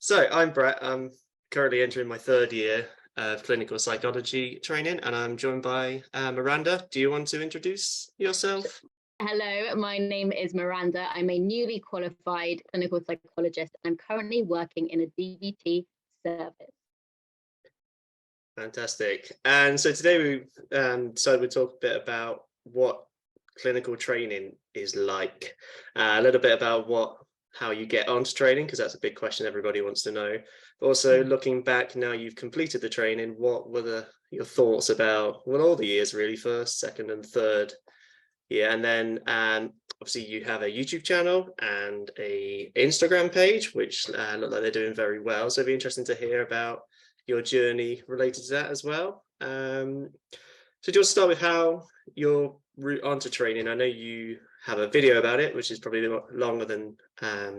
So I'm Brett. I'm currently entering my third year of clinical psychology training, and I'm joined by Miranda. Do you want to introduce yourself? Hello, my name is Miranda. I'm a newly qualified clinical psychologist. I'm currently working in a DBT service. Fantastic. And so today we decided we'd talk a bit about what clinical training is like, a little bit about how you get onto training, because that's a big question everybody wants to know. But also looking back, now you've completed the training, what were your thoughts about all the years really, first, second, and third? Yeah, and then obviously you have a YouTube channel and a Instagram page, which look like they're doing very well. So it'd be interesting to hear about your journey related to that as well. So just start with how your route onto training. I know you have a video about it, which is probably a bit longer than a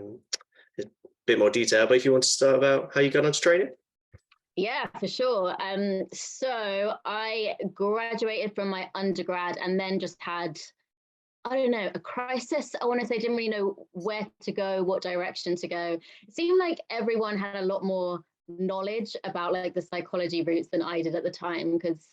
bit more detail. But if you want to start about how you got onto training. Yeah, for sure. So I graduated from my undergrad and then just had, I don't know, a crisis. I want to say, didn't really know where to go, what direction to go. It seemed like everyone had a lot more knowledge about like the psychology routes than I did at the time, because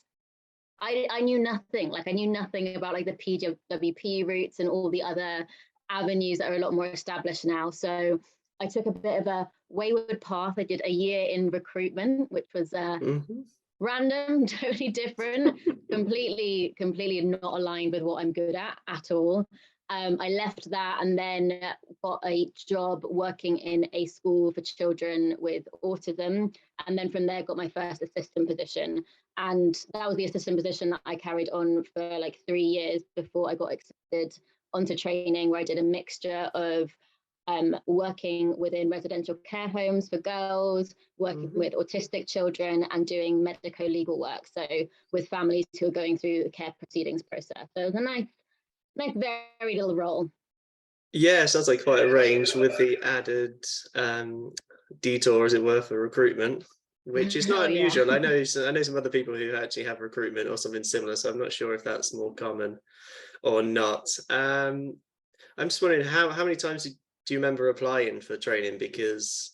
I knew nothing. Like I knew nothing about like the PWP routes and all the other avenues that are a lot more established now. So I took a bit of a wayward path. I did a year in recruitment, which was random, totally different, completely not aligned with what I'm good at all. I left that and then got a job working in a school for children with autism. And then from there got my first assistant position. And that was the assistant position that I carried on for like 3 years before I got accepted onto training, where I did a mixture of working within residential care homes for girls, working with autistic children, and doing medico-legal work. So with families who are going through the care proceedings process. So it was a nice, very little role. Yeah, sounds like quite a range with the added detour, as it were, for recruitment, which is not unusual. Yeah. I know some other people who actually have recruitment or something similar, so I'm not sure if that's more common or not. I'm just wondering how many times do you remember applying for training? Because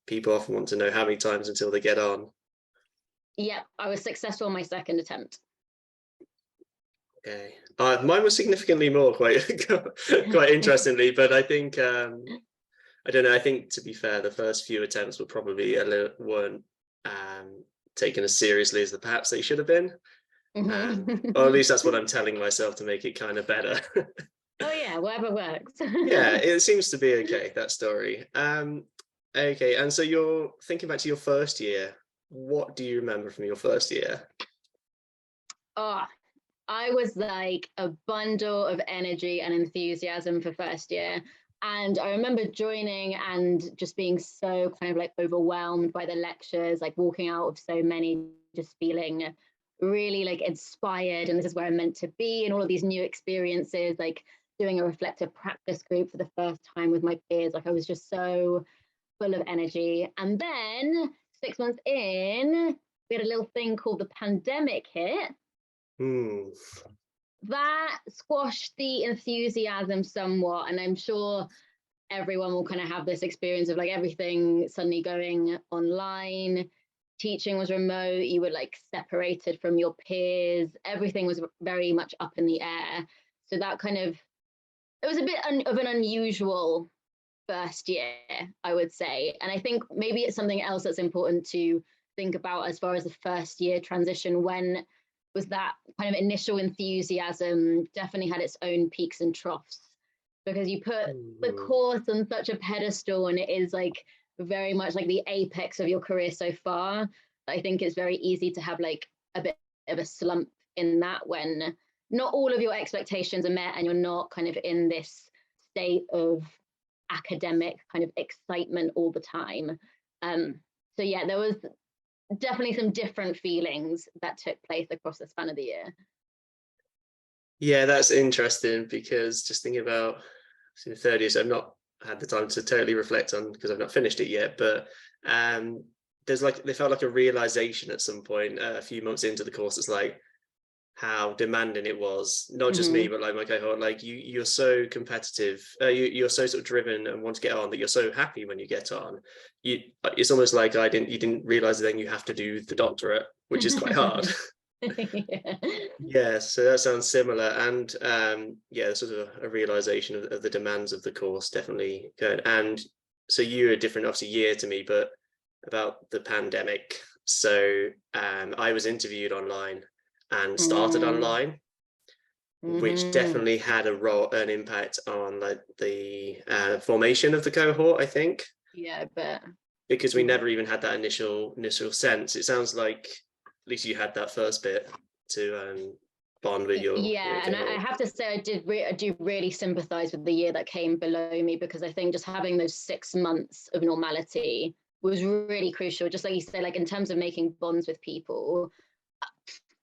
people often want to know how many times until they get on. Yeah, I was successful on my second attempt. Okay, mine was significantly more, quite quite interestingly, but I think I don't know. I think, to be fair, the first few attempts were probably weren't taken as seriously as perhaps they should have been. Or at least that's what I'm telling myself to make it kind of better. Oh yeah, whatever works. Yeah, it seems to be okay, that story. Okay, and so you're thinking back to your first year. What do you remember from your first year? Oh, I was like a bundle of energy and enthusiasm for first year. And I remember joining and just being so kind of like overwhelmed by the lectures, like walking out of so many, just feeling really like inspired. And this is where I'm meant to be, and all of these new experiences, like doing a reflective practice group for the first time with my peers. Like I was just so full of energy. And then 6 months in, we had a little thing called the pandemic hit. That squashed the enthusiasm somewhat, and I'm sure everyone will kind of have this experience of like everything suddenly going online. Teaching was remote, you were like separated from your peers, everything was very much up in the air. So that kind of, it was a bit of an unusual first year, I would say. And I think maybe it's something else that's important to think about as far as the first year transition. When was that kind of initial enthusiasm definitely had its own peaks and troughs, because you put the course on such a pedestal and it is like very much like the apex of your career so far. I think it's very easy to have like a bit of a slump in that when not all of your expectations are met and you're not kind of in this state of academic kind of excitement all the time. So yeah, there was definitely some different feelings that took place across the span of the year. Yeah, that's interesting, because just thinking about the third year, so I've not had the time to totally reflect on, because I've not finished it yet, but there's like, they felt like a realization at some point a few months into the course. It's like, how demanding it was, not just me, Mm-hmm. but like my cohort. Like you're so competitive, you're so sort of driven and want to get on that you're so happy when you get on. It's almost like you didn't realize then you have to do the doctorate, which is quite hard. Yeah. Yeah, so that sounds similar, and yeah, sort of a realization of the demands of the course definitely good. And so you were a different, obviously, year to me, but about the pandemic. So I was interviewed online and started Mm. online, which Mm-hmm. definitely had an impact on like the formation of the cohort, I think, Yeah, but because we never even had that initial sense. It sounds like at least you had that first bit to bond with your yeah, and I cohort. have to say I do really sympathize with the year that came below me, because I think just having those 6 months of normality was really crucial. Just like you say, like in terms of making bonds with people,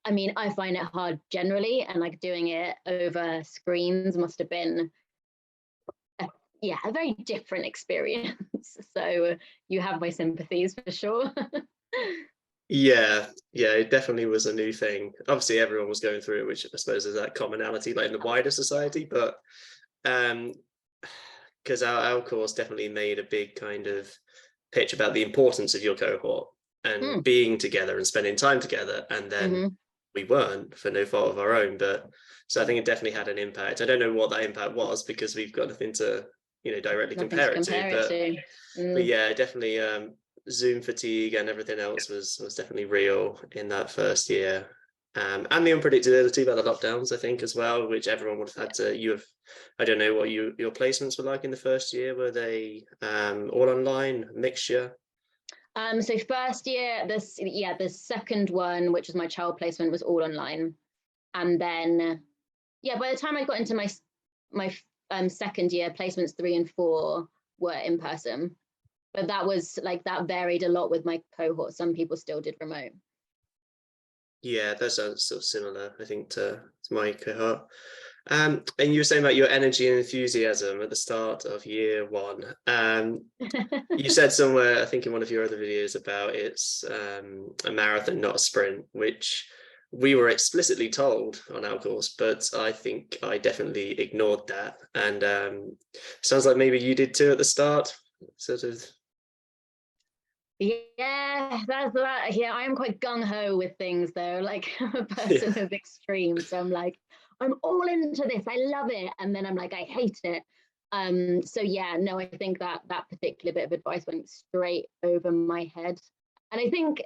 I mean, I find it hard generally, and like doing it over screens must have been yeah, a very different experience. So you have my sympathies for sure. Yeah, yeah, it definitely was a new thing. Obviously, everyone was going through it, which I suppose is that commonality, like in the wider society. But um, because our course definitely made a big kind of pitch about the importance of your cohort and Mm. being together and spending time together, and then Mm-hmm. we weren't for no fault of our own. But so I think Yeah, it definitely had an impact. I don't know what that impact was because we've got nothing to directly nothing to compare it to, compare it but to. but Mm. yeah, definitely Zoom fatigue and everything else was definitely real in that first year. And the unpredictability about the lockdowns, I think, as well, which everyone would have had to. I don't know what your placements were like in the first year. Were they all online, mixture? So first year, the second one, which was my child placement, was all online, and then yeah, by the time I got into my second year, placements 3 and 4 were in person, but that was like that varied a lot with my cohort. Some people still did remote. Yeah, that sounds sort of similar, I think, to my cohort. And you were saying about your energy and enthusiasm at the start of year one. You said somewhere, I think in one of your other videos, about it's a marathon, not a sprint, which we were explicitly told on our course, but I think I definitely ignored that. And sounds like maybe you did too at the start, sort of. Yeah, that's that. Yeah, I am quite gung ho with things though. Like I'm a Yeah. person of extremes. So I'm like, I'm all into this. I love it, and then I'm like, I hate it. So yeah, no, I think that particular bit of advice went straight over my head, and I think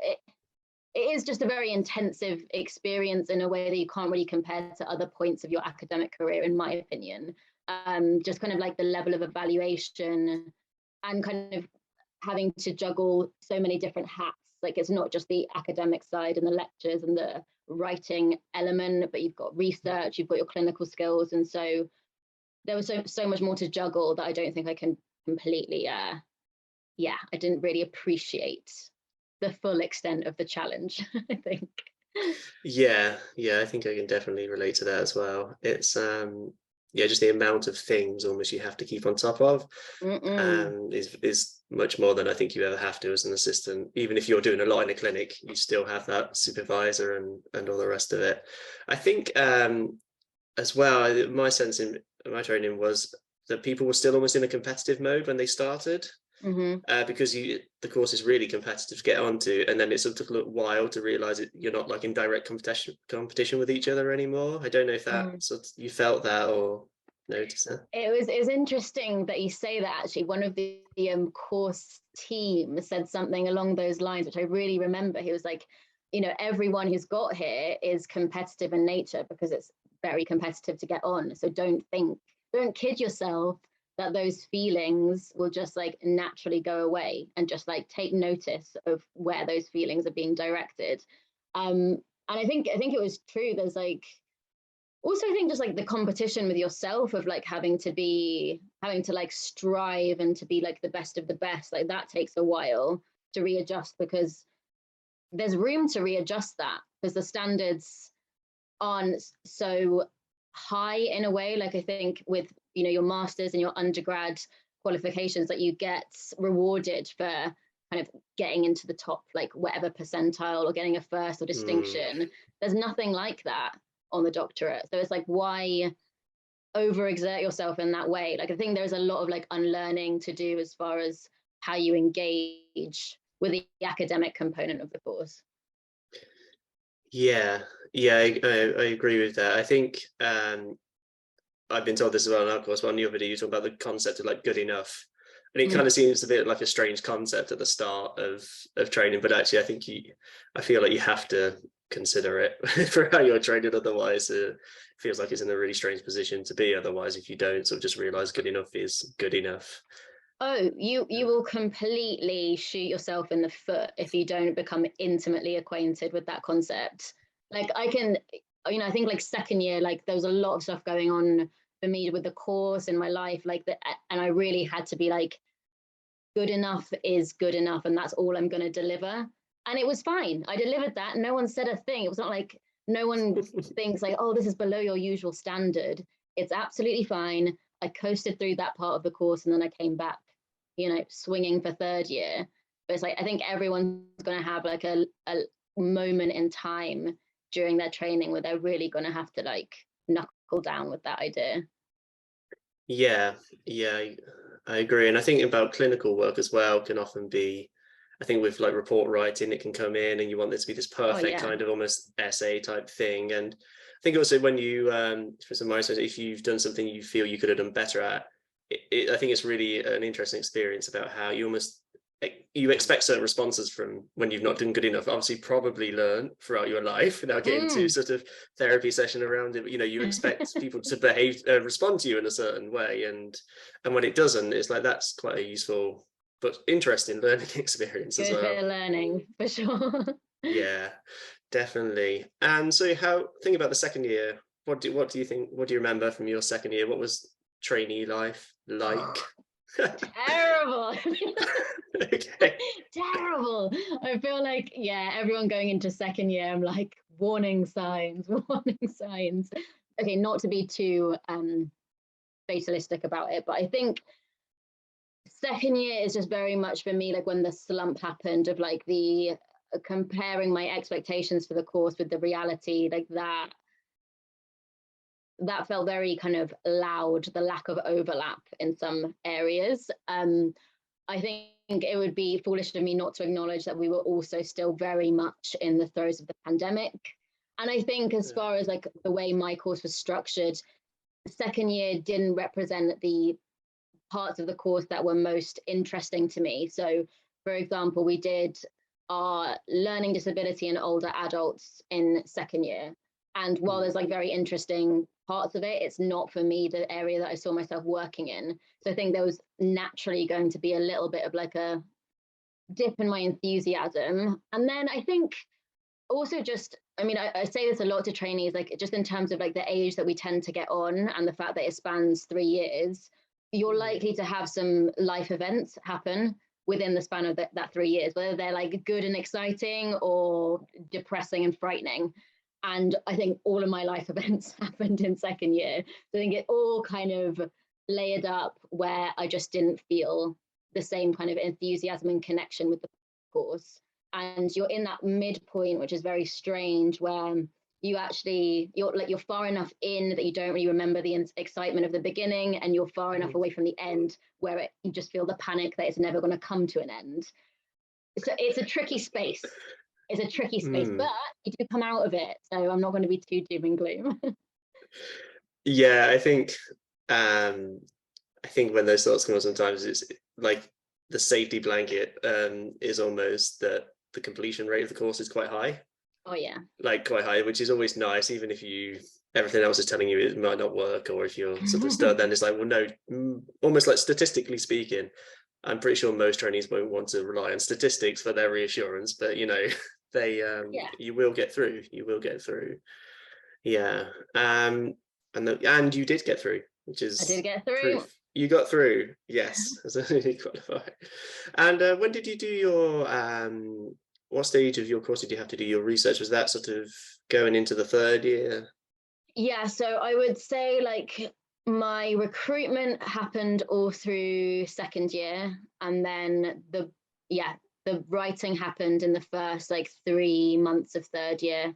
it is just a very intensive experience in a way that you can't really compare to other points of your academic career, in my opinion. Just kind of like the level of evaluation and kind of having to juggle so many different hats. Like it's not just the academic side and the lectures and the writing element, but you've got research, you've got your clinical skills, and so there was so much more to juggle that I don't think I can completely. Yeah, I didn't really appreciate the full extent of the challenge. I think. Yeah, I think I can definitely relate to that as well. It's yeah, just the amount of things almost you have to keep on top of Mm-mm. is much more than I think you ever have to as an assistant. Even if you're doing a lot in a clinic, you still have that supervisor and all the rest of it. I think as well, my sense in my training was that people were still almost in a competitive mode when they started, Mm-hmm. because the course is really competitive to get onto, and then it sort of took a little while to realize it you're not like in direct competition with each other anymore. I don't know if that Mm. sort of, you felt that or noticed that. It was interesting that you say that. Actually, one of the course team said something along those lines, which I really remember. He was like, everyone who's got here is competitive in nature because it's very competitive to get on. So don't kid yourself that those feelings will just like naturally go away, and just like take notice of where those feelings are being directed. And I think it was true. There's like also I think just like the competition with yourself of like having to like strive and to be like the best of the best, like that takes a while to readjust, because there's room to readjust that because the standards aren't so high in a way. Like I think with your masters and your undergrad qualifications, that you get rewarded for kind of getting into the top, like whatever percentile, or getting a first or Mm, distinction. There's nothing like that on the doctorate. So it's like, why overexert yourself in that way? Like, I think there's a lot of like unlearning to do as far as how you engage with the academic component of the course. Yeah, yeah, I agree with that. I think I've been told this as well in our course, but on your video you talk about the concept of like good enough. And it kind of seems a bit like a strange concept at the start of training, but actually I feel like you have to consider it for how you're training. Otherwise, it feels like it's in a really strange position to be. Otherwise, if you don't sort of just realize good enough is good enough. Oh, you will completely shoot yourself in the foot if you don't become intimately acquainted with that concept. Like I think like second year, like there was a lot of stuff going on for me with the course in my life, like that, and I really had to be like, good enough is good enough, and that's all I'm going to deliver. And it was fine. I delivered that. No one said a thing. It was not like no one thinks like, oh, this is below your usual standard. It's absolutely fine. I coasted through that part of the course, and then I came back, swinging for third year. But it's like, I think everyone's going to have like a moment in time during their training where they're really going to have to like knuckle down with that idea. Yeah, yeah, I agree. And I think about clinical work as well can often be, I think with like report writing, it can come in and you want there to be this perfect kind of almost essay type thing. And I think also when you, for some of my if you've done something you feel you could have done better at, I think it's really an interesting experience about how you expect certain responses from when you've not done good enough. Obviously, probably learn throughout your life without getting into sort of therapy session around it. But, you expect people to respond to you in a certain way, and when it doesn't, it's like that's quite a useful but interesting learning experience as Good well. bit of learning for sure. Yeah, definitely. And so, think about the second year. What do you think? What do you remember from your second year? What was trainee life like? Terrible. Okay. Terrible. I feel like, yeah, everyone going into second year, I'm like, warning signs, warning signs. Okay, not to be too fatalistic about it, but I think second year is just very much for me like when the slump happened of like the comparing my expectations for the course with the reality, like that felt very kind of loud, the lack of overlap in some areas. I think it would be foolish of me not to acknowledge that we were also still very much in the throes of the pandemic. And I think as far as like the way my course was structured, the second year didn't represent the parts of the course that were most interesting to me. So, for example, we did our learning disability and older adults in second year. And while there's like very interesting parts of it, it's not for me the area that I saw myself working in. So I think there was naturally going to be a little bit of like a dip in my enthusiasm. And then I think also just, I mean, I say this a lot to trainees, like just in terms of like the age that we tend to get on and the fact that it spans 3 years, you're likely to have some life events happen within the span of that 3 years, whether they're like good and exciting or depressing and frightening. And I think all of my life events happened in second year. So I think it all kind of layered up where I just didn't feel the same kind of enthusiasm and connection with the course. And you're in that midpoint, which is very strange, where you're far enough in that you don't really remember the excitement of the beginning, and you're far enough away from the end where you just feel the panic that it's never going to come to an end. So it's a tricky space. It's a tricky space, but you do come out of it. So I'm not going to be too doom and gloom. Yeah, I think when those thoughts come up sometimes it's like the safety blanket is almost that the completion rate of the course is quite high. Oh yeah. Like quite high, which is always nice, even if everything else is telling you it might not work, or if you're sort of stuck, then it's like, well, no, almost like statistically speaking, I'm pretty sure most trainees won't want to rely on statistics for their reassurance, but they you will get through. You will get through. Yeah. And you did get through, which is I did get through. proof. You got through, yes, as a newly qualified. And when did you do your what stage of your course did you have to do your research? Was that sort of going into the third year? Yeah, so I would say like my recruitment happened all through second year, and then the writing happened in the first like 3 months of third year.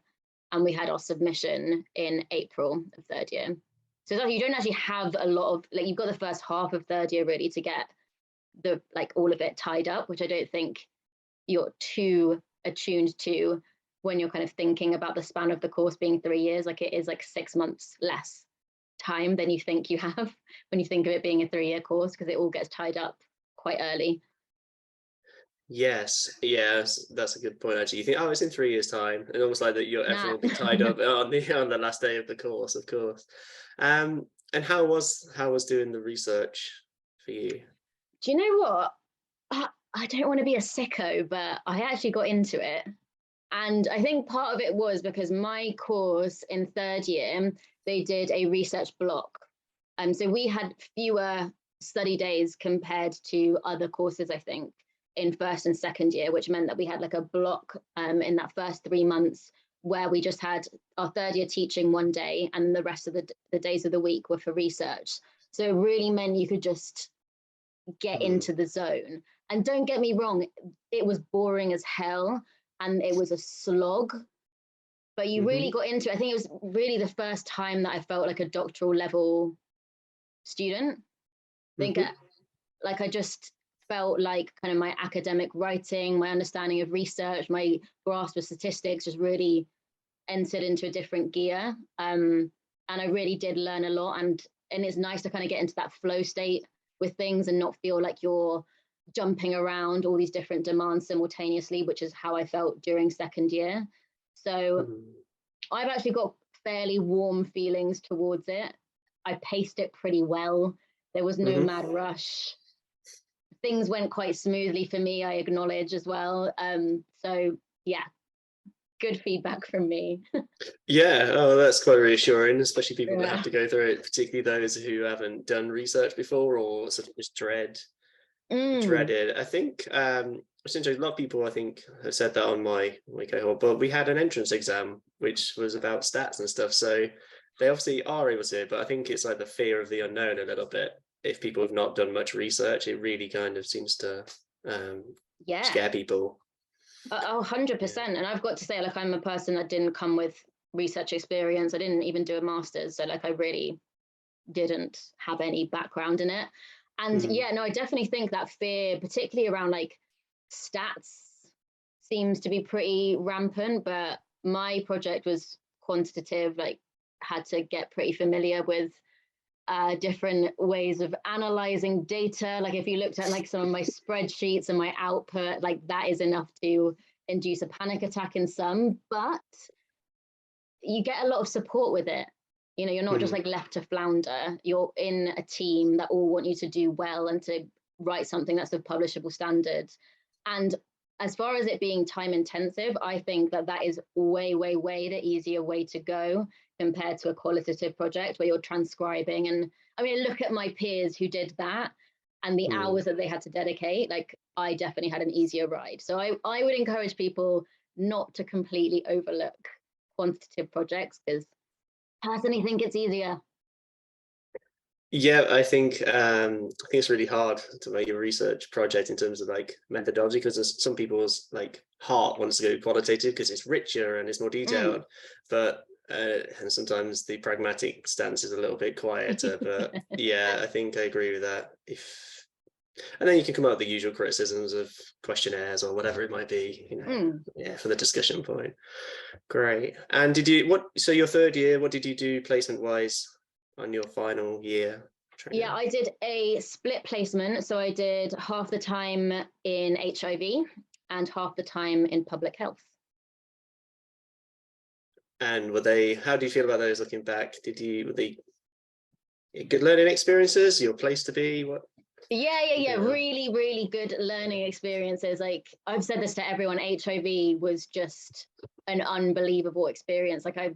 and we had our submission in April of third year. So you don't actually have a lot of, like, you've got the first half of third year really to get the, like, all of it tied up, which I don't think you're too attuned to when you're kind of thinking about the span of the course being 3 years. Like, it is like 6 months less time than you think you have when you think of it being a 3-year course, because it all gets tied up quite early. Yes, yes, that's a good point. Actually, you think, oh, it's in 3 years' time, and almost like that, everything Nah. will be tied up on the last day of the course, of course. And how was doing the research for you? Do you know what? I don't want to be a sicko, but I actually got into it. And I think part of it was because my course in third year, they did a research block. So we had fewer study days compared to other courses, I think, in first and second year, which meant that we had like a block in that first 3 months where we just had our third year teaching one day and the rest of the days of the week were for research. So it really meant you could just get into the zone. And don't get me wrong, it was boring as hell and it was a slog, but you really got into it. I think it was really the first time that I felt like a doctoral level student. I think like I just felt like kind of my academic writing, my understanding of research, my grasp of statistics just really entered into a different gear. And I really did learn a lot. And it's nice to kind of get into that flow state with things and not feel like you're jumping around all these different demands simultaneously, which is how I felt during second year. So I've actually got fairly warm feelings towards it. I paced it pretty well. There was no mad rush. Things went quite smoothly for me, I acknowledge as well. So yeah, good feedback from me. Yeah, oh, that's quite reassuring, especially people that have to go through it, particularly those who haven't done research before or sort of just dreaded. I think essentially a lot of people I think have said that on my cohort, but we had an entrance exam which was about stats and stuff, so they obviously are able to, but I think it's like the fear of the unknown a little bit. If people have not done much research, it really kind of seems to scare people. 100%. And I've got to say, like, I'm a person that didn't come with research experience. I didn't even do a master's, so like I really didn't have any background in it. And yeah, no, I definitely think that fear, particularly around like stats, seems to be pretty rampant. But my project was quantitative, like had to get pretty familiar with different ways of analyzing data. Like if you looked at like some of my spreadsheets and my output, like that is enough to induce a panic attack in some, but you get a lot of support with it. You know, you're not just like left to flounder. You're in a team that all want you to do well and to write something that's of publishable standards. And as far as it being time intensive, I think that that is way, way, way the easier way to go compared to a qualitative project where you're transcribing. And I mean, look at my peers who did that and the hours that they had to dedicate. Like, I definitely had an easier ride. So I would encourage people not to completely overlook quantitative projects, because personally think it's easier. Yeah, I think it's really hard to make a research project in terms of like methodology, because some people's like heart wants to go qualitative because it's richer and it's more detailed, but and sometimes the pragmatic stance is a little bit quieter. But yeah, I think I agree with that. And then you can come up with the usual criticisms of questionnaires or whatever it might be, you know, yeah, for the discussion point. Great. And so your third year, what did you do placement wise on your final year training? Yeah, I did a split placement. So I did half the time in HIV and half the time in public health. And how do you feel about those looking back? Were they good learning experiences, your place to be? Yeah. Really, really good learning experiences. Like, I've said this to everyone, HIV was just an unbelievable experience. Like, I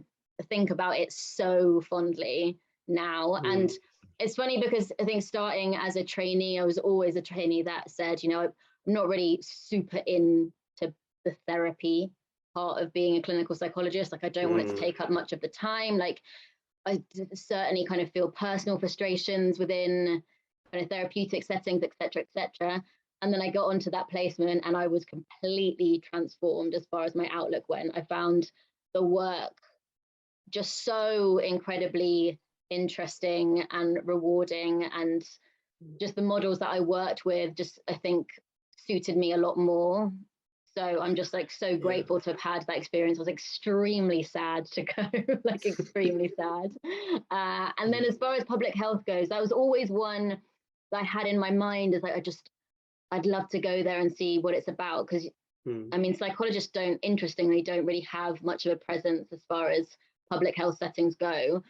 think about it so fondly now. And it's funny because I think starting as a trainee, I was always a trainee that said, you know, I'm not really super into the therapy part of being a clinical psychologist. Like, I don't want it to take up much of the time. Like, I certainly kind of feel personal frustrations within kind of therapeutic settings, etc., etc. And then I got onto that placement and I was completely transformed as far as my outlook went. I found the work just so incredibly interesting and rewarding, and just the models that I worked with just, I think, suited me a lot more. So I'm just like so grateful to have had that experience. I was extremely sad to go, like extremely sad. And then as far as public health goes, that was always one that I had in my mind, is like, I'd love to go there and see what it's about. Because I mean, psychologists interestingly don't really have much of a presence as far as public health settings go.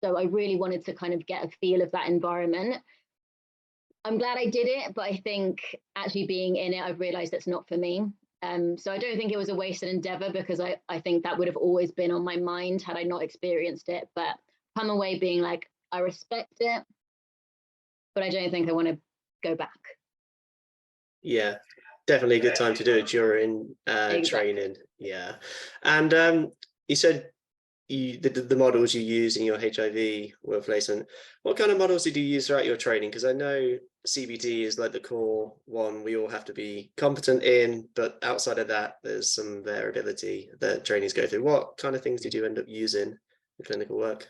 So I really wanted to kind of get a feel of that environment. I'm glad I did it, but I think actually being in it, I've realized it's not for me. So I don't think it was a wasted endeavor, because I think that would have always been on my mind had I not experienced it. But come away being like, I respect it, but I don't think I want to go back. Yeah, definitely a good time to do it during Exactly. training. Yeah. And you said the models you use in your HIV work placement, what kind of models did you use throughout your training? Because I know CBT is like the core one we all have to be competent in, but outside of that, there's some variability that trainees go through. What kind of things did you end up using in clinical work?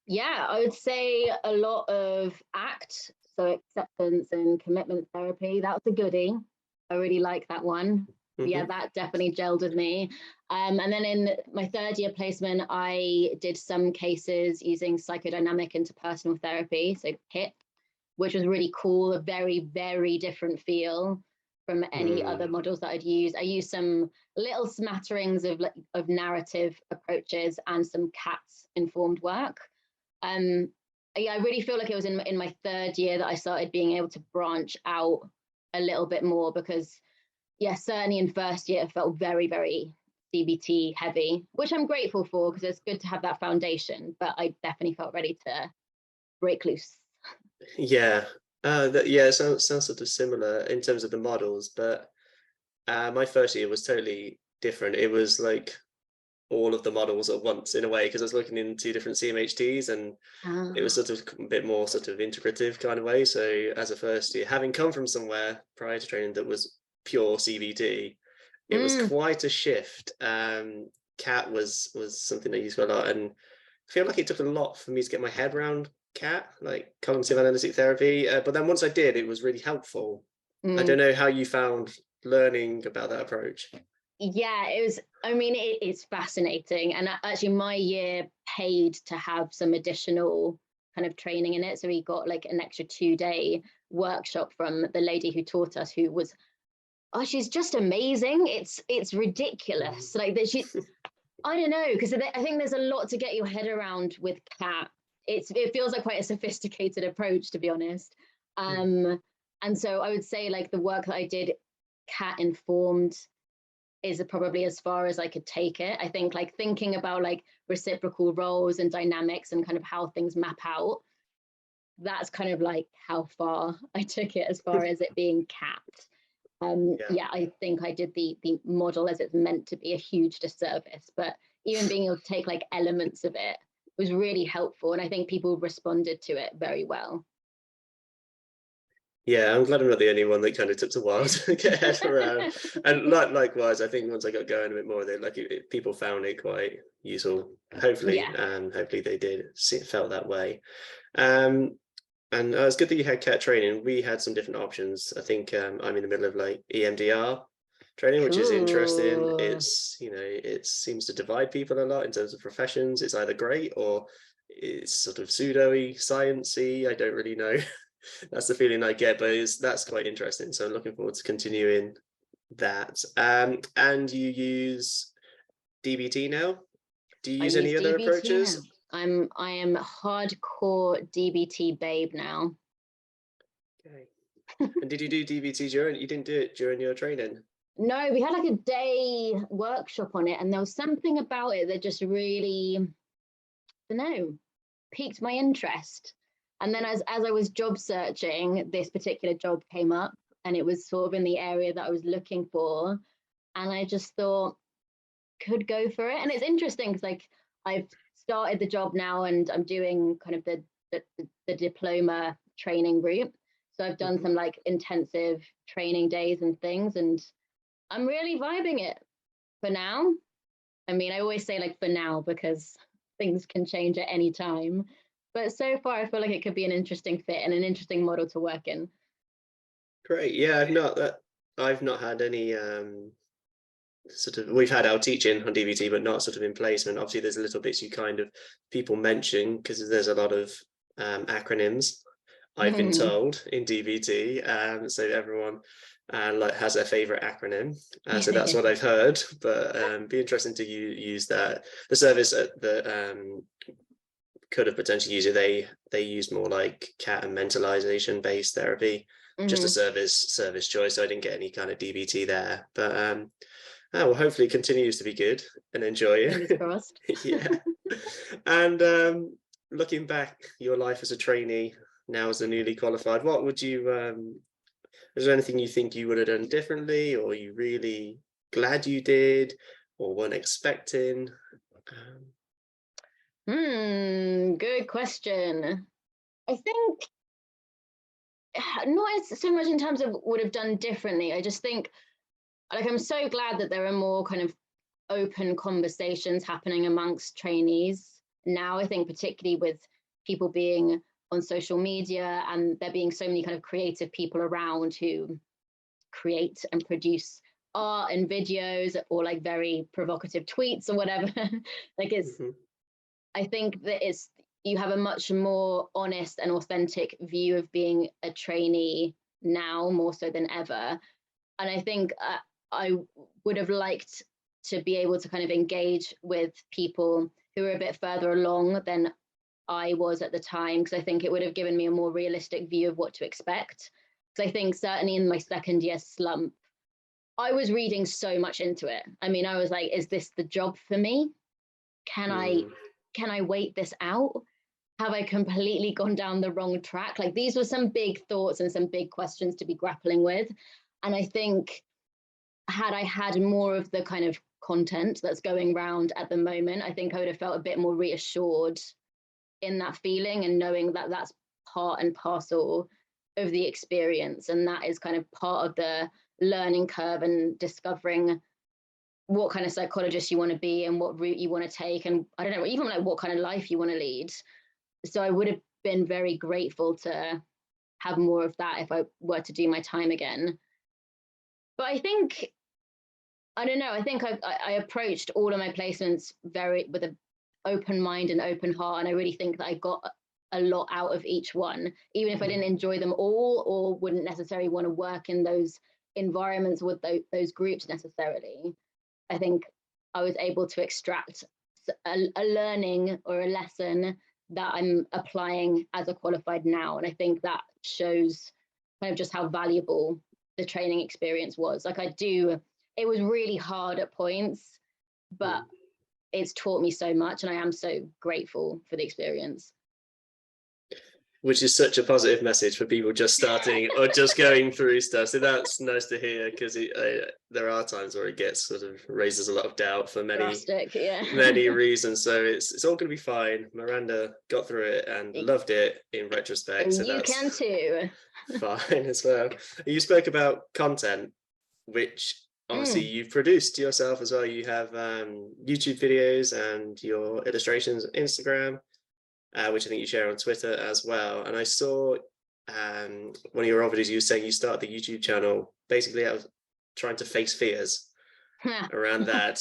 Yeah, I would say a lot of ACT, so acceptance and commitment therapy. That was a goodie. I really like that one. Yeah, that definitely gelled with me. And then in my third year placement, I did some cases using psychodynamic interpersonal therapy, so HIP, which was really cool, a very, very different feel from any other models that I'd used. I used some little smatterings of narrative approaches and some CATS informed work. Yeah, I really feel like it was in my third year that I started being able to branch out a little bit more, because yeah, certainly in first year it felt very, very CBT heavy, which I'm grateful for, because it's good to have that foundation, but I definitely felt ready to break loose. Yeah. Yeah, it sounds sort of similar in terms of the models, but my first year was totally different. It was like all of the models at once in a way, because I was looking into different CMHTs, and it was sort of a bit more sort of integrative kind of way. So as a first year, having come from somewhere prior to training that was pure CBT, it was quite a shift. CAT was something I used quite a lot, and I feel like it took a lot for me to get my head around CAT, like cognitive analytic therapy. But then once I did, it was really helpful. I don't know how you found learning about that approach. Yeah, it was, I mean, it's fascinating. And actually my year paid to have some additional kind of training in it. So we got like an extra 2-day workshop from the lady who taught us, who was, oh, she's just amazing. It's ridiculous. Like that she, I don't know, because I think there's a lot to get your head around with CAT. It feels like quite a sophisticated approach, to be honest. And so I would say like the work that I did, CAT informed, is probably as far as I could take it. I think like thinking about like reciprocal roles and dynamics and kind of how things map out, that's kind of like how far I took it as far as it being capped. Yeah, I think I did the model as it's meant to be a huge disservice, but even being able to take like elements of it was really helpful. And I think people responded to it very well. Yeah, I'm glad I'm not the only one that kind of took a while to get head around. And likewise, I think once I got going a bit more, they like people found it quite useful. Hopefully, Yeah. and hopefully they did felt that way. And it's good that you had CAT training. We had some different options. I think I'm in the middle of like EMDR training, which is interesting. Cool. It seems to divide people a lot in terms of professions. It's either great or it's sort of pseudo-y, science-y. I don't really know. That's the feeling I get, but that's quite interesting. So I'm looking forward to continuing that. And you use DBT now? Do you I use any use other DBT now. approaches? I am hardcore DBT babe now. Okay. And did you do DBT during? You didn't do it during your training? No, we had like a day workshop on it, and there was something about it that just really, I don't know, piqued my interest. And then as I was job searching, this particular job came up, and it was sort of in the area that I was looking for. And I just thought, could go for it. And it's interesting because like I've started the job now, and I'm doing kind of the diploma training route. So I've done some like intensive training days and things, and I'm really vibing it for now. I mean, I always say like for now, because things can change at any time. But so far, I feel like it could be an interesting fit and an interesting model to work in. Great. Yeah, I've not had any sort of, we've had our teaching on DVT, but not sort of in placement. Obviously, there's little bits you kind of people mention because there's a lot of acronyms, I've been told, in DVT. So everyone like has their favorite acronym. So that's what I've heard. But be interesting to use that. The service that could have potentially used it. They use more like CAT and mentalization based therapy. Just a service choice. So I didn't get any kind of DVT there. But well, hopefully it continues to be good and enjoy it. Fingers crossed. Yeah. And looking back, your life as a trainee, now as a newly qualified, what would you, is there anything you think you would have done differently, or you really glad you did, or weren't expecting? Good question. I think not so much in terms of would have done differently. I just think, like, I'm so glad that there are more kind of open conversations happening amongst trainees now. I think particularly with people being on social media and there being so many kind of creative people around who create and produce art and videos or like very provocative tweets or whatever. Like it's, I think that you have a much more honest and authentic view of being a trainee now, more so than ever. And I think I would have liked to be able to kind of engage with people who are a bit further along than I was at the time, because I think it would have given me a more realistic view of what to expect. Because I think certainly in my second year slump, I was reading so much into it. I mean, I was like, is this the job for me? Can I wait this out? Have I completely gone down the wrong track? Like, these were some big thoughts and some big questions to be grappling with. And I think had I had more of the kind of content that's going around at the moment, I think I would have felt a bit more reassured in that feeling and knowing that that's part and parcel of the experience. And that is kind of part of the learning curve and discovering what kind of psychologist you want to be and what route you want to take. And I don't know, even like what kind of life you want to lead. So I would have been very grateful to have more of that if I were to do my time again. But I think, I don't know, I think I approached all of my placements with an open mind and open heart. And I really think that I got a lot out of each one, even if I didn't enjoy them all or wouldn't necessarily want to work in those environments with those groups necessarily. I think I was able to extract a learning or a lesson that I'm applying as a qualified now. And I think that shows kind of just how valuable the training experience was. Like it was really hard at points, but it's taught me so much and I am so grateful for the experience. Which is such a positive message for people just starting or just going through stuff. So that's nice to hear, because there are times where it gets sort of raises a lot of doubt for many reasons. So it's all going to be fine. Miranda got through it and loved it in retrospect. And so you can too. Fine as well. You spoke about content, which obviously you've produced yourself as well. You have YouTube videos and your illustrations on Instagram. Which I think you share on Twitter as well. And I saw one of your other videos, you were saying you started the YouTube channel basically out of trying to face fears around that.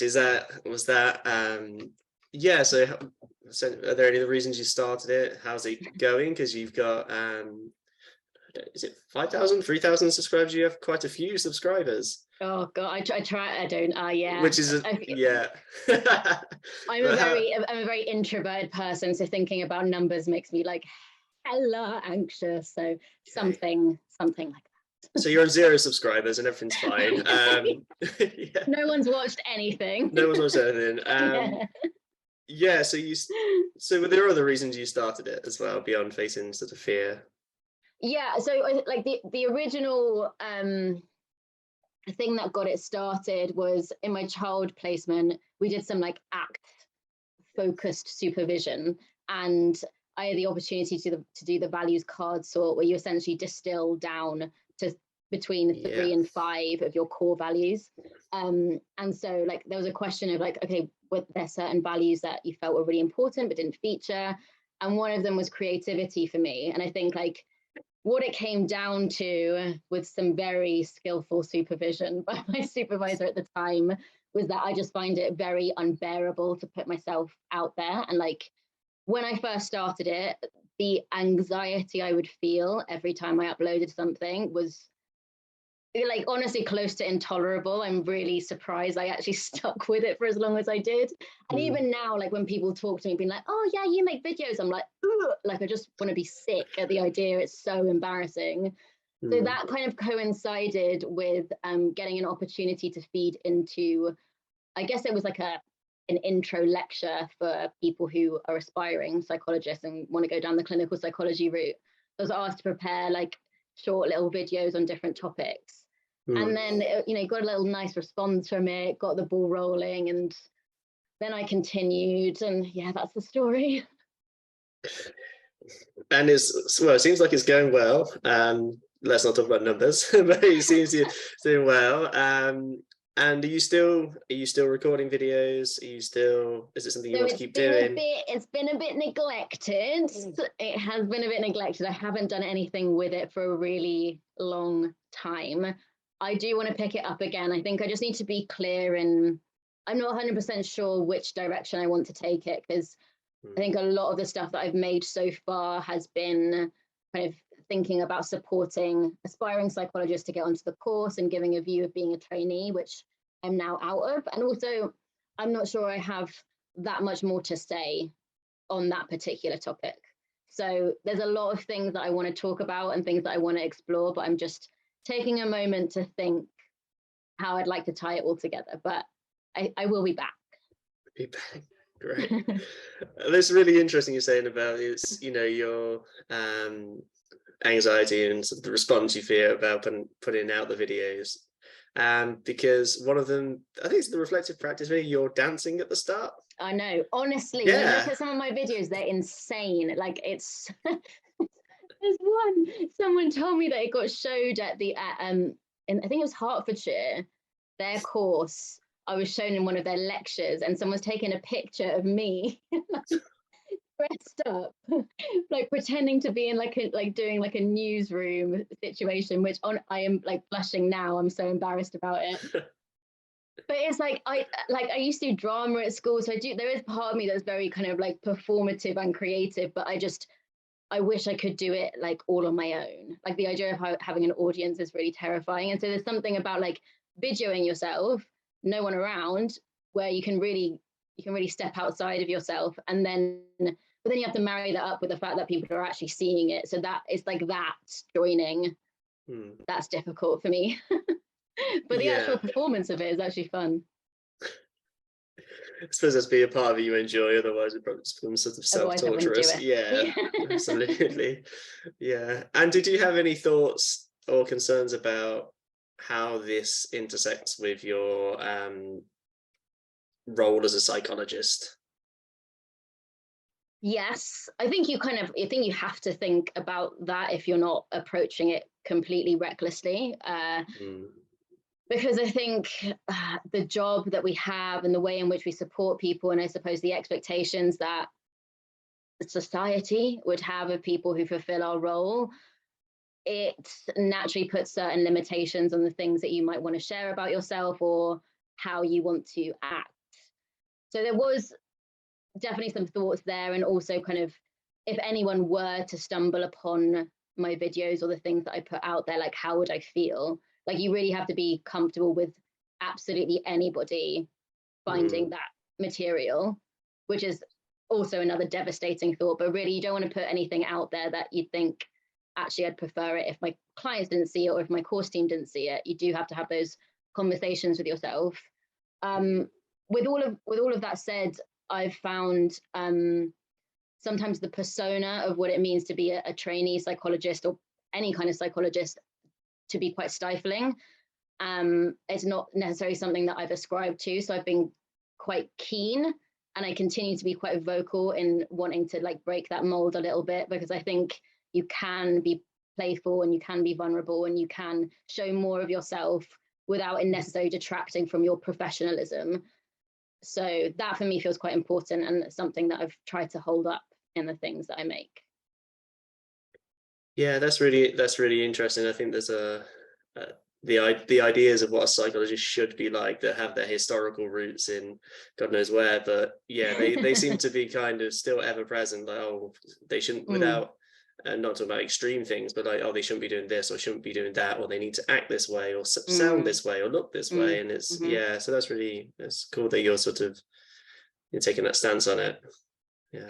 Yeah, so are there any of the reasons you started it? How's it going? Because you've got, is it 5,000, 3,000 subscribers? You have quite a few subscribers. Oh God, I try. I don't. Yeah. Which is yeah. I'm a very introverted person, so thinking about numbers makes me like hella anxious. So okay. something like that. So you're on 0 subscribers and everything's fine. Yeah. No one's watched anything. No one's watched anything. Yeah. So there are other reasons you started it as well beyond facing sort of fear. Yeah. So like the original thing that got it started was in my child placement. We did some like ACT focused supervision, and I had the opportunity to do the values card sort, where you essentially distill down to between 3 and 5 of your core values. And so like there was a question of like, okay, were there certain values that you felt were really important but didn't feature? And one of them was creativity for me. And I think like what it came down to, with some very skillful supervision by my supervisor at the time, was that I just find it very unbearable to put myself out there. And like when I first started it, the anxiety I would feel every time I uploaded something was like honestly close to intolerable. I'm really surprised I actually stuck with it for as long as I did. And even now, like when people talk to me being like, oh yeah, you make videos, I'm like, ugh, like I just want to be sick at the idea. It's so embarrassing. So that kind of coincided with getting an opportunity to feed into, I guess it was like an intro lecture for people who are aspiring psychologists and want to go down the clinical psychology route. I was asked to prepare like short little videos on different topics. And then, got a little nice response from it, got the ball rolling, and then I continued. And yeah, that's the story. And it seems like it's going well. Let's not talk about numbers, but it seems you're doing well. And are you still recording videos? Is it something you want to keep doing? It's been a bit neglected. It has been a bit neglected. I haven't done anything with it for a really long time. I do want to pick it up again. I think I just need to be clear, and I'm not 100% sure which direction I want to take it, because I think a lot of the stuff that I've made so far has been kind of thinking about supporting aspiring psychologists to get onto the course and giving a view of being a trainee, which I'm now out of. And also, I'm not sure I have that much more to say on that particular topic. So there's a lot of things that I want to talk about and things that I want to explore, but I'm just taking a moment to think how I'd like to tie it all together. But I will be back. Be back. Great. That's really interesting you're saying about it's, your anxiety and sort of the response you feel about putting out the videos. Because one of them, I think it's the reflective practice video, you're dancing at the start. I know. Honestly, you look at some of my videos, they're insane. Like it's there's one, someone told me that it got showed at I think it was Hertfordshire, their course. I was shown in one of their lectures, and someone's taken a picture of me dressed up, like pretending to be in doing like a newsroom situation, which I am like blushing now. I'm so embarrassed about it. But it's like I used to do drama at school, so there is part of me that's very kind of like performative and creative, but I wish I could do it like all on my own. Like the idea of having an audience is really terrifying. And so there's something about like videoing yourself, no one around, where you can really step outside of yourself. But then you have to marry that up with the fact that people are actually seeing it. So that it's like that joining, that's difficult for me. But the actual performance of it is actually fun. I suppose that's be a part of it you enjoy, otherwise it probably becomes sort of self-torturous. Yeah, absolutely. Yeah. And did you have any thoughts or concerns about how this intersects with your role as a psychologist? Yes, I think you have to think about that if you're not approaching it completely recklessly. Because I think the job that we have and the way in which we support people, and I suppose the expectations that society would have of people who fulfill our role, it naturally puts certain limitations on the things that you might want to share about yourself or how you want to act. So there was definitely some thoughts there, and also kind of if anyone were to stumble upon my videos or the things that I put out there, like how would I feel? Like you really have to be comfortable with absolutely anybody finding that material, which is also another devastating thought. But really, you don't want to put anything out there that you think, actually, I'd prefer it if my clients didn't see it or if my course team didn't see it. You do have to have those conversations with yourself. With all of that said, I've found sometimes the persona of what it means to be a trainee psychologist or any kind of psychologist to be quite stifling. It's not necessarily something that I've ascribed to. So I've been quite keen, and I continue to be quite vocal in wanting to like break that mold a little bit, because I think you can be playful and you can be vulnerable and you can show more of yourself without it necessarily detracting from your professionalism. So that for me feels quite important, and it's something that I've tried to hold up in the things that I make. Yeah, that's really interesting. I think there's the ideas of what a psychologist should be like that have their historical roots in God knows where, but yeah, they seem to be kind of still ever present. Like, oh, they shouldn't, without, and not talking about extreme things, but like, oh, they shouldn't be doing this or shouldn't be doing that, or they need to act this way or sound this way or look this way, and it's yeah. So that's cool that you're taking that stance on it. Yeah.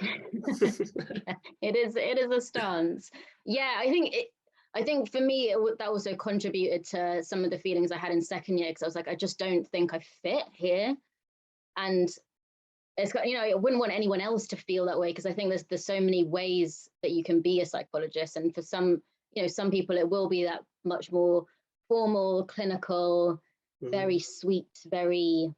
It is a stance. Yeah, I think for me that also contributed to some of the feelings I had in second year, because I was like, I just don't think I fit here. And it's got, I wouldn't want anyone else to feel that way, because I think there's so many ways that you can be a psychologist, and for some some people it will be that much more formal, clinical, very sweet, very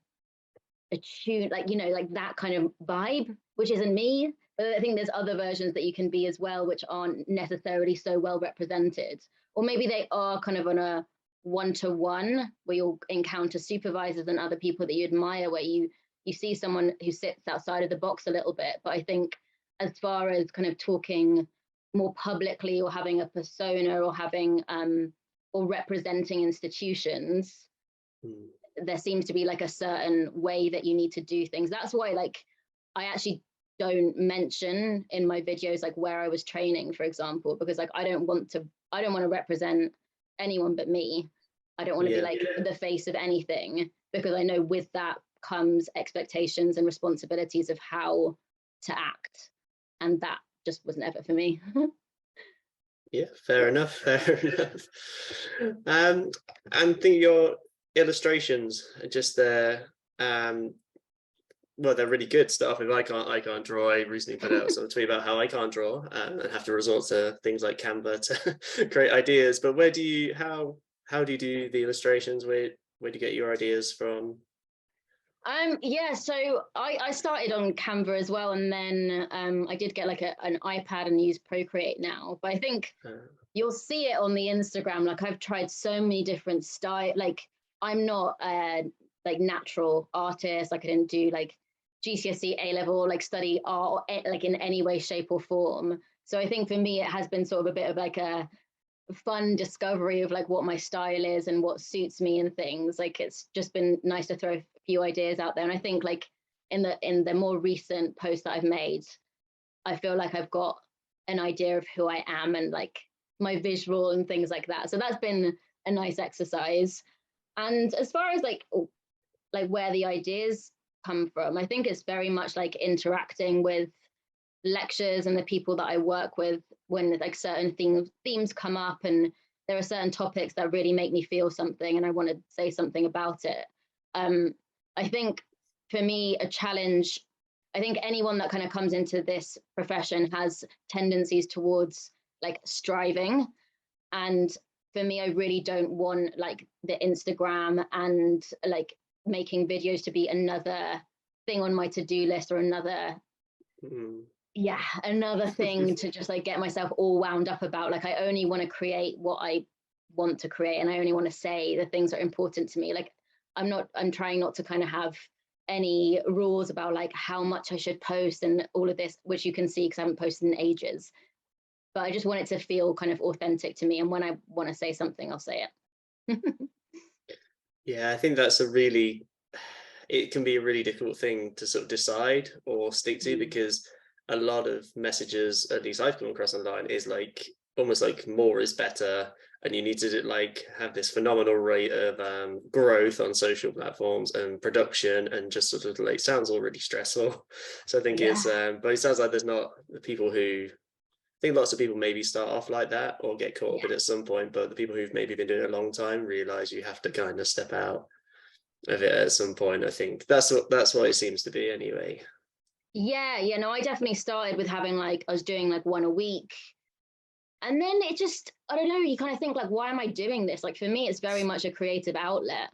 attuned, like that kind of vibe, which isn't me. But I think there's other versions that you can be as well, which aren't necessarily so well represented, or maybe they are kind of on a one-to-one, where you'll encounter supervisors and other people that you admire, where you see someone who sits outside of the box a little bit. But I think as far as kind of talking more publicly, or having a persona, or having or representing institutions, there seems to be like a certain way that you need to do things. That's why, like, I actually don't mention in my videos like where I was training, for example, because like I don't want to represent anyone but me. I don't want to be like the face of anything, because I know with that comes expectations and responsibilities of how to act, and that just was never for me. Yeah, fair enough. Fair enough. And think your illustrations are just well, they're really good stuff. If I can't draw. I recently put out some tweet about how I can't draw, and have to resort to things like Canva to create ideas. But how do you do the illustrations? Where do you get your ideas from? Yeah, so I started on Canva as well, and then I did get like an iPad and use Procreate now. But I think you'll see it on the Instagram. Like, I've tried so many different styles. Like, I'm not a like natural artist. Like, I didn't do like GCSE A level, like study art, or like in any way, shape, or form. So I think for me, it has been sort of a bit of like a fun discovery of like what my style is and what suits me and things. Like, it's just been nice to throw a few ideas out there. And I think like in the more recent posts that I've made, I feel like I've got an idea of who I am and like my visual and things like that. So that's been a nice exercise. And as far as like where the ideas come from, I think it's very much like interacting with lectures and the people that I work with, when like certain themes come up, and there are certain topics that really make me feel something and I want to say something about it. I think for me, a challenge, I think anyone that kind of comes into this profession has tendencies towards like striving. And for me, I really don't want like the Instagram and like making videos to be another thing on my to-do list, or another another thing to just like get myself all wound up about. Like, I only want to create what I want to create, and I only want to say the things that are important to me. Like, I'm trying not to kind of have any rules about like how much I should post and all of this, which you can see because I haven't posted in ages. But I just want it to feel kind of authentic to me, and when I want to say something, I'll say it. Yeah, I think it can be a really difficult thing to sort of decide or stick to, because a lot of messages, at least I've come across online, is like almost like more is better, and you need to like have this phenomenal rate of growth on social platforms and production, and just sort of like sounds already stressful. So I think it's but it sounds like there's not the people who, I think lots of people maybe start off like that or get caught up in it at some point, but the people who've maybe been doing it a long time realize you have to kind of step out of it at some point. I think that's what it seems to be anyway. No, I definitely started with having like, I was doing like one a week, and then it just, I don't know, you kind of think like, why am I doing this? Like, for me, it's very much a creative outlet.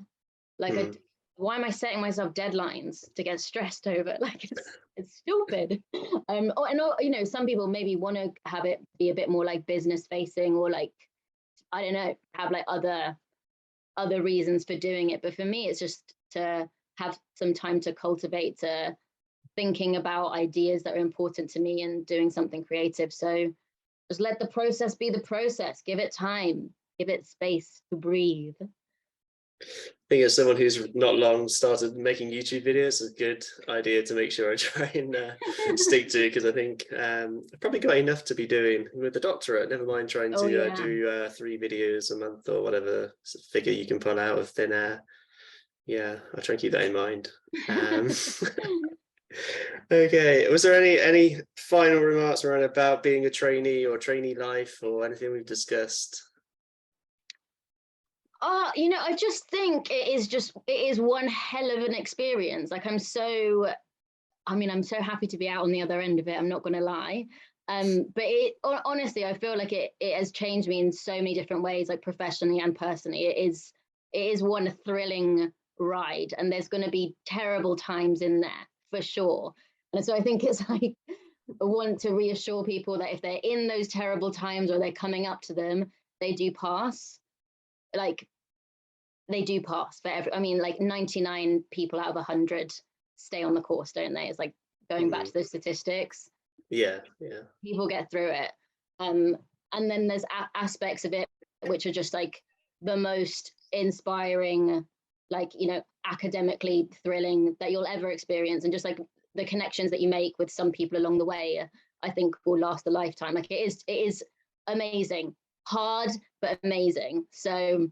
Like, why am I setting myself deadlines to get stressed over? Like, it's stupid. Some people maybe want to have it be a bit more like business facing, or like, I don't know, have like other reasons for doing it. But for me, it's just to have some time to cultivate, to thinking about ideas that are important to me and doing something creative. So just let the process be the process. Give it time, give it space to breathe. I think as someone who's not long started making YouTube videos, it's a good idea to make sure I try and stick to, because I think I've probably got enough to be doing with the doctorate. Never mind trying to do 3 videos a month or whatever figure you can pull out of thin air. Yeah, I'll try and keep that in mind. Okay, was there any final remarks around about being a trainee or trainee life or anything we've discussed? I just think it is one hell of an experience. Like I'm so happy to be out on the other end of it. I'm not going to lie. But honestly, I feel like it has changed me in so many different ways, like professionally and personally. It is one thrilling ride, and there's going to be terrible times in there for sure. And so I think it's like I want to reassure people that if they're in those terrible times or they're coming up to them, they do pass. Like they do pass for like 99 people out of 100 stay on the course, don't they? It's like going back to those statistics. Yeah. People get through it. And then there's aspects of it which are just like the most inspiring, like, academically thrilling that you'll ever experience. And just like the connections that you make with some people along the way, I think will last a lifetime. Like it is amazing, hard, but amazing. So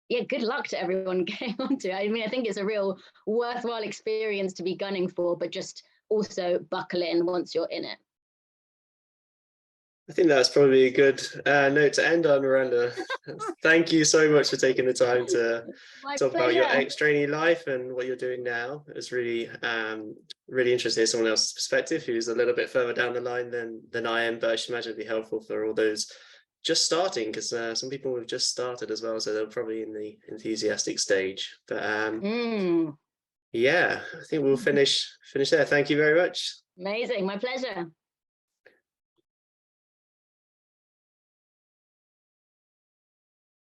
yeah, good luck to everyone getting onto it. I mean, I think it's a real worthwhile experience to be gunning for, but just also buckle in once you're in it. I think that's probably a good note to end on, Miranda. Thank you so much for taking the time to talk about your ex-trainee life and what you're doing now. It's really, really interesting to hear someone else's perspective who's a little bit further down the line than I am, but I should imagine it'd be helpful for all those just starting, because some people have just started as well, so they're probably in the enthusiastic stage. But yeah, I think we'll finish there. Thank you very much. Amazing, my pleasure.